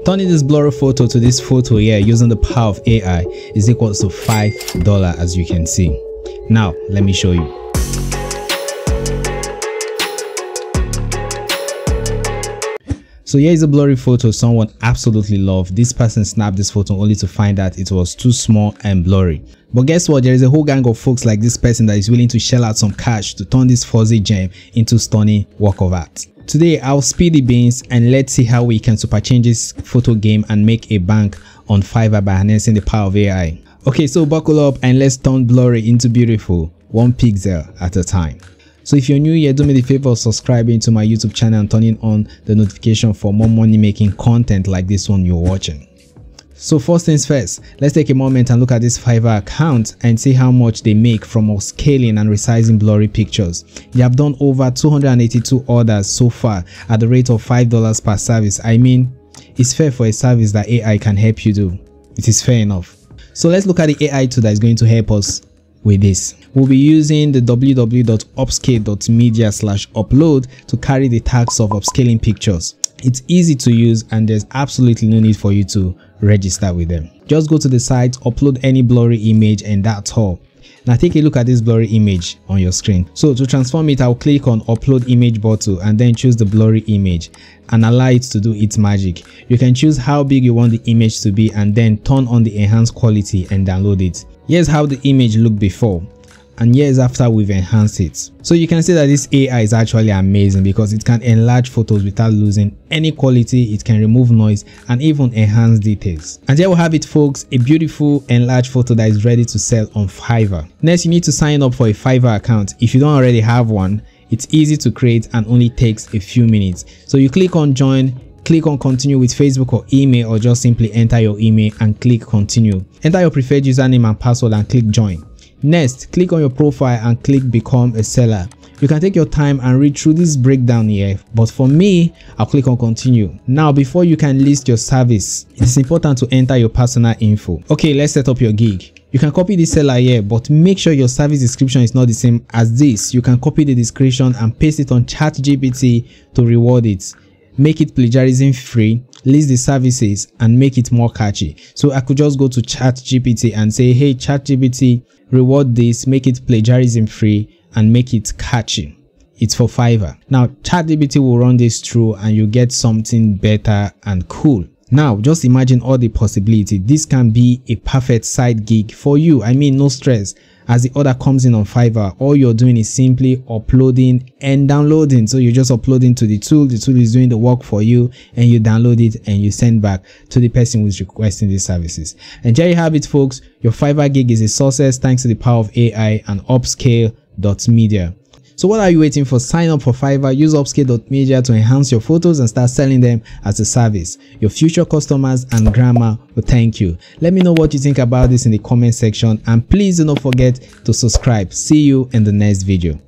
Turning this blurry photo to this photo here using the power of AI is equal to $5, as you can see. Now let me show you. So here is a blurry photo someone absolutely loved. This person snapped this photo only to find that it was too small and blurry. But guess what? There is a whole gang of folks like this person that is willing to shell out some cash to turn this fuzzy gem into stunning work of art. Today I'll spill the beans and let's see how we can superchange this photo game and make a bank on Fiverr by harnessing the power of AI. Okay, so buckle up and let's turn blurry into beautiful, one pixel at a time. So if you're new here, do me the favor of subscribing to my YouTube channel and turning on the notification for more money making content like this one you're watching. So first things first, let's take a moment and look at this Fiverr account and see how much they make from upscaling and resizing blurry pictures. They have done over 282 orders so far at the rate of $5 per service. I mean, it's fair for a service that AI can help you do. It is fair enough. So let's look at the AI tool that is going to help us with this. We'll be using the www.upscale.media/upload to carry the tags of upscaling pictures. It's easy to use and there's absolutely no need for you to register with them. Just go to the site, upload any blurry image, and that's all. Now take a look at this blurry image on your screen. So to transform it, I'll click on upload image button and then choose the blurry image and allow it to do its magic. You can choose how big you want the image to be and then turn on the enhanced quality and download it. Here's how the image looked before and here's after we've enhanced it. So you can see that this AI is actually amazing because it can enlarge photos without losing any quality. It can remove noise and even enhance details. And there we have it, folks, a beautiful enlarged photo that is ready to sell on Fiverr. Next, you need to sign up for a Fiverr account. If you don't already have one, it's easy to create and only takes a few minutes. So you click on join, click on continue with Facebook or email, or just simply enter your email and click continue. Enter your preferred username and password and click join. Next, click on your profile and click become a seller. You can take your time and read through this breakdown here, but for me, I'll click on continue. Now, before you can list your service, it's important to enter your personal info. Okay, let's set up your gig. You can copy the seller here, but make sure your service description is not the same as this. You can copy the description and paste it on ChatGPT to reward it. Make it plagiarism free, list the services, and make it more catchy. So I could just go to ChatGPT and say, hey ChatGPT, reward this, make it plagiarism free, and make it catchy. It's for Fiverr. Now ChatGPT will run this through and you get something better and cool. Now just imagine all the possibility. This can be a perfect side gig for you. I mean, no stress. As the order comes in on Fiverr, all you're doing is simply uploading and downloading. So you're just uploading to the tool is doing the work for you, and you download it and you send back to the person who's requesting these services. And there you have it, folks. Your Fiverr gig is a success thanks to the power of AI and Upscale.media. So what are you waiting for? Sign up for Fiverr, use Upscale.media to enhance your photos and start selling them as a service. Your future customers and grammar will thank you. Let me know what you think about this in the comment section, and please do not forget to subscribe. See you in the next video.